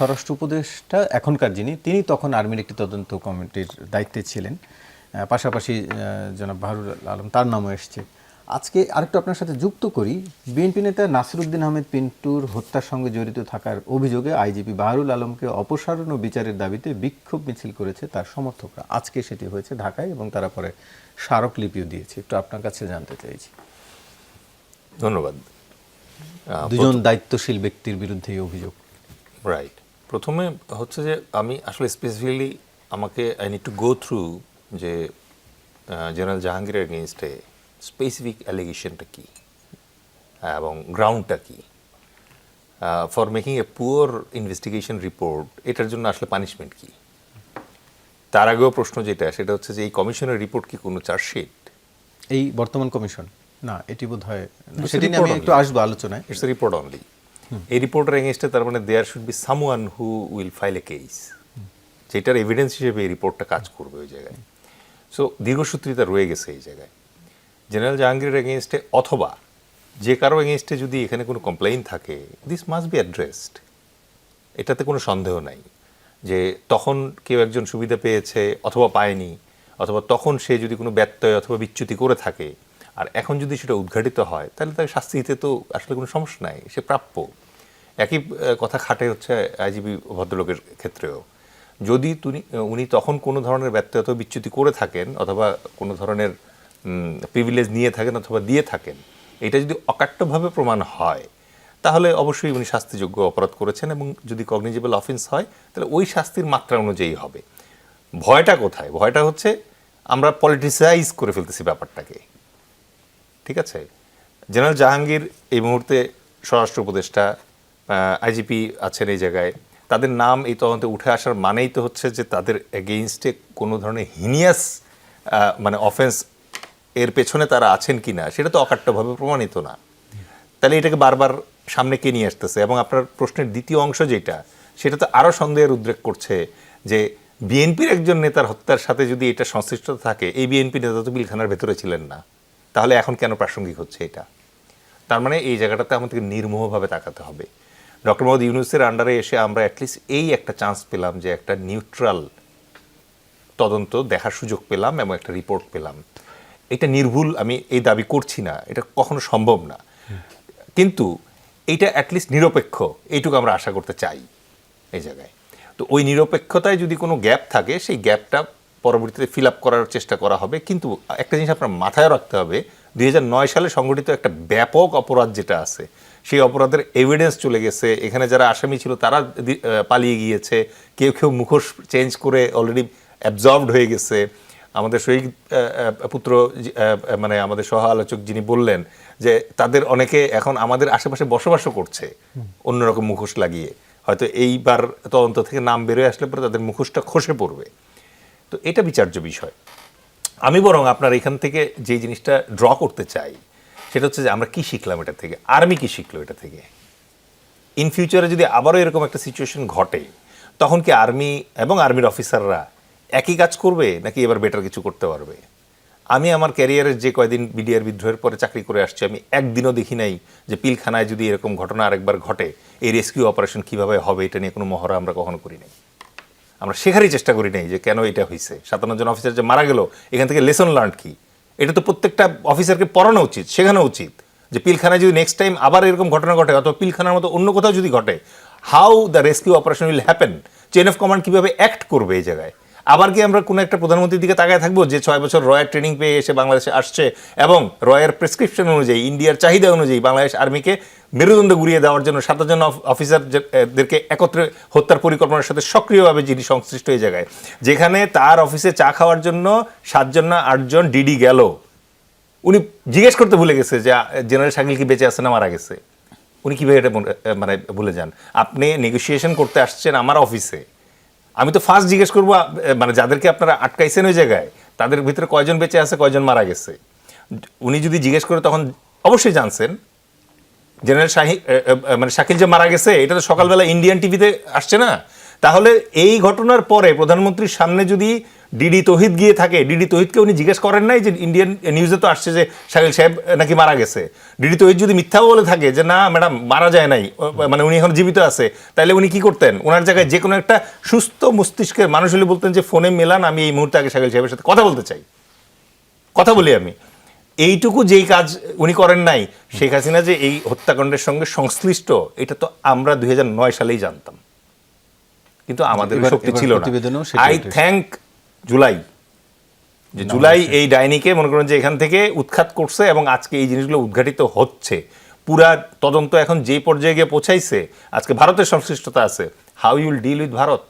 স্বরাষ্ট্র উপদেষ্টা এখনকার তিনি তখন আর্মির একটি তদন্ত কমিটির দায়িত্বে ছিলেন। পাশাপাশি জনাব বাহারুল আলম তার নামও এসছে। আজকে আরেকটু আপনার সাথে যুক্ত করি, বিএনপি নেতা নাসিরউদ্দিন আহমেদ পিন্টুর হত্যার সঙ্গে জড়িত থাকার অভিযোগে আইজিপি বাহারুল আলমকে অপসারণ ও বিচারের দাবিতে বিক্ষোভ মিছিল করেছে তার সমর্থকরা। আজকে সেটি হয়েছে ঢাকায় এবং তারা পরে স্মারকলিপিও দিয়েছে। একটু আপনার কাছে জানতে চাইছি। ধন্যবাদ। দুজন দায়িত্বশীল ব্যক্তির বিরুদ্ধে এই অভিযোগ। রাইট, প্রথমে হচ্ছে যে আমি আসলে স্পেসিফিক্যালি আমাকে I need to go through যে জেনারেল জাহাঙ্গীরের এগেনস্টে স্পেসিফিক অ্যালিগেশনটা কী এবং গ্রাউন্ডটা কী for making a poor investigation report, এটার জন্য আসলে পানিশমেন্ট কী। তার আগেও প্রশ্ন সেটা হচ্ছে যে এই কমিশনের রিপোর্ট কি কোনো চার্জশিট? এই বর্তমান কমিশন না, এটি বোধহয় সেটি নিয়ে আমি একটু আসবো আলোচনায়। It's a report only. এই রিপোর্টের এগেনস্টে তার মানে there should be someone who will file a case, যেটার এভিডেন্স হিসেবে এই রিপোর্টটা কাজ করবে ওই জায়গায়। সো দীর্ঘসূত্রিতা রয়ে গেছে এই জায়গায় জেনারেল জাহাঙ্গীরের এগেনস্টে, অথবা যে কারো এগেনস্টে যদি এখানে কোনো কমপ্লেইন থাকে, দিস মাস্ট বি অ্যাড্রেসড। এটাতে কোনো সন্দেহ নাই যে তখন কেউ একজন সুবিধা পেয়েছে অথবা পায়নি, অথবা তখন সে যদি কোনো ব্যত্যয় অথবা বিচ্যুতি করে থাকে, আর এখন যদি সেটা উদ্ঘাটিত হয়, তাহলে তাকে শাস্তি দিতে তো আসলে কোনো সমস্যা নাই, সে প্রাপ্য। একই কথা খাটে হচ্ছে আইজিপি ভদ্রলোকের ক্ষেত্রেও। যদি উনি তখন কোনো ধরনের ব্যত্যয় অথবা বিচ্যুতি করে থাকেন, অথবা কোনো ধরনের প্রিভিলেজ নিয়ে থাকেন অথবা দিয়ে থাকেন, এটা যদি অকাট্যভাবে প্রমাণ হয়, তাহলে অবশ্যই উনি শাস্তিযোগ্য অপরাধ করেছেন, এবং যদি কগনিজেবল অফেন্স হয় তাহলে ওই শাস্তির মাত্রা অনুযায়ী হবে। ভয়টা কোথায়? ভয়টা হচ্ছে আমরা পলিটিসাইজ করে ফেলতেছি ব্যাপারটাকে। ঠিক আছে, জেনারেল জাহাঙ্গীর এই মুহূর্তে স্বরাষ্ট্র উপদেষ্টা, আইজিপি আছেন এই জায়গায়, তাদের নাম এই তদন্তে উঠে আসার মানেই তো হচ্ছে যে তাদের এগেইনস্টে কোনো ধরনের হিনিয়াস মানে অফেন্স এর পেছনে তারা আছেন কি না সেটা তো অকাট্যভাবে প্রমাণিত না। তাহলে এটাকে বারবার সামনে কে নিয়ে আসতেছে? এবং আপনার প্রশ্নের দ্বিতীয় অংশ যেটা, সেটা তো আরও সন্দেহের উদ্রেক করছে যে বিএনপির একজন নেতার হত্যার সাথে যদি এটা সংশ্লিষ্টতা থাকে, এই বিএনপি নেতা তো পিলখানার ভেতরে ছিলেন না, তাহলে এখন কেন প্রাসঙ্গিক হচ্ছে এটা? তার মানে এই জায়গাটাতে আমাদেরকে নির্মোহভাবে তাকাতে হবে। ডক্টর মোহাম্মদ ইউনূসের আন্ডারে এসে আমরা অ্যাটলিস্ট এই একটা চান্স পেলাম যে একটা নিউট্রাল তদন্ত দেখার সুযোগ পেলাম এবং একটা রিপোর্ট পেলাম। এটা নির্ভুল আমি এই দাবি করছি না, এটা কখনো সম্ভব না, কিন্তু এইটা অ্যাটলিস্ট নিরপেক্ষ, এইটুকু আমরা আশা করতে চাই এই জায়গায়। তো ওই নিরপেক্ষতায় যদি কোনো গ্যাপ থাকে, সেই গ্যাপটা পরবর্তীতে ফিল আপ করার চেষ্টা করা হবে। কিন্তু একটা জিনিস আপনার মাথায় রাখতে হবে, 2009 সালে সংগঠিত একটা ব্যাপক অপরাধ যেটা আছে, সেই অপরাধের এভিডেন্স চলে গেছে। এখানে যারা আসামি ছিল তারা পালিয়ে গিয়েছে, কেউ কেউ মুখোশ চেঞ্জ করে অলরেডি অ্যাবজর্বড হয়ে গেছে। আমাদের শহীদ পুত্র মানে আমাদের সহ আলোচক যিনি বললেন যে তাদের অনেকে এখন আমাদের আশেপাশে বসবাসও করছে অন্যরকম মুখোশ লাগিয়ে, হয়তো এইবার তদন্ত থেকে নাম বেরোয় আসলে পরে তাদের মুখোশটা খসে পড়বে। তো এটা বিচার্য বিষয়। আমি বরং আপনার এখান থেকে যে জিনিসটা ড্র করতে চাই সেটা হচ্ছে যে আমরা কি শিখলাম এটা থেকে, আর্মি কি শিখলো এটা থেকে। ইন ফিউচারে যদি আবারও এরকম একটা সিচুয়েশন ঘটে, তখন কি আর্মি এবং আর্মির অফিসাররা একই কাজ করবে, নাকি এবার বেটার কিছু করতে পারবে? আমি আমার ক্যারিয়ারের যে কয়দিন বিডিআর বিদ্রোহের পরে চাকরি করে আসছি, আমি একদিনও দেখি নাই যে পিলখানায় যদি এরকম ঘটনা আরেকবার ঘটে, এই রেস্কিউ অপারেশন কীভাবে হবে এটা নিয়ে কোনো মহড়া আমরা কখনো করি নাই। আমরা শেখারই চেষ্টা করি নাই যে কেন এটা হয়েছে, 57 জন অফিসার যে মারা গেল, এখান থেকে লেসন লার্ন কি, এটা তো প্রত্যেকটা অফিসারকে পড়ানো উচিত, শেখানো উচিত যে পিলখানায় যদি নেক্সট টাইম আবার এরকম ঘটনা ঘটে, অথবা পিলখানার মতো অন্য কোথাও যদি ঘটে, how the rescue operation will happen, chain of command কীভাবে অ্যাক্ট করবে এই জায়গায়। আবার কি আমরা কোনো একটা প্রধানমন্ত্রীর দিকে তাকায় থাকবো যে 6 বছর রয়ের ট্রেনিং পেয়ে এসে বাংলাদেশে আসছে এবং রয়ের প্রেসক্রিপশন অনুযায়ী, ইন্ডিয়ার চাহিদা অনুযায়ী বাংলাদেশ আর্মিকে মেরুদণ্ড ঘুরিয়ে দেওয়ার জন্য 7 জন অফিসারদেরকে একত্রে হত্যার পরিকল্পনার সাথে সক্রিয়ভাবে যিনি সংশ্লিষ্ট এই জায়গায়, যেখানে তার অফিসে চা খাওয়ার জন্য 7 জন না 8 জন ডিডি গেল, উনি জিজ্ঞেস করতে ভুলে গেছে যে জেনারেল শাকিল কি বেঁচে আছে না মারা গেছে। উনি কীভাবে এটা মানে ভুলে যান? আপনি নেগোসিয়েশন করতে আসছেন আমার অফিসে, আমি তো ফার্স্ট জিজ্ঞেস করবো মানে যাদেরকে আপনারা আটকাইছেন ওই জায়গায়, তাদের ভিতরে কয়জন বেঁচে আছে, কয়জন মারা গেছে। উনি যদি জিজ্ঞেস করে তখন অবশ্যই জানছেন জেনারেল মানে শাকিল যে মারা গেছে, এটা তো সকালবেলা ইন্ডিয়ান টিভিতে আসছে না তাহলে এই ঘটনার পরে প্রধানমন্ত্রীর সামনে যদি ডিডি তৌহিদ গিয়ে থাকে, ডিডি তৌহিদকে উনি জিজ্ঞেস করেন নাই যে ইন্ডিয়ান নিউজে তো আসছে যে শাকিল সাহেব নাকি মারা গেছে, ডিডি তৌহিদ যদি মিথ্যাও বলে থাকে যে না ম্যাডাম মারা যায় নাই, মানে উনি এখন জীবিত আছে, তাহলে উনি কি করতেন? ওনার জায়গায় যে কোনো একটা সুস্থ মস্তিষ্কের মানুষ হলে বলতেন যে ফোনে মেলান, আমি এই মুহূর্তে আগে শাকিল সাহেবের সাথে কথা বলতে চাই, কথা বলি আমি। এইটুকু যেই কাজ উনি করেন নাই, শেখ হাসিনা যে এই হত্যাকাণ্ডের সঙ্গে সংশ্লিষ্ট এটা তো আমরা 2009 সালেই জানতাম, কিন্তু আমাদের এবার- শক্তি এবার ছিল না। প্রতিবেদনেও সেটাই আই উঠেছে। থ্যাংক জুলাই, যে জুলাই এই ডাইনিকে মনে করেন যে এখান থেকে উৎখাত করছে এবং আজকে এই জিনিসগুলো উদ্ঘাটিত হচ্ছে। পুরা তদন্ত এখন যেই পর্যায়ে গিয়ে পৌঁছাইছে, আজকে ভারতের সংশ্লিষ্টতা আছে। How you'll deal with Bharat,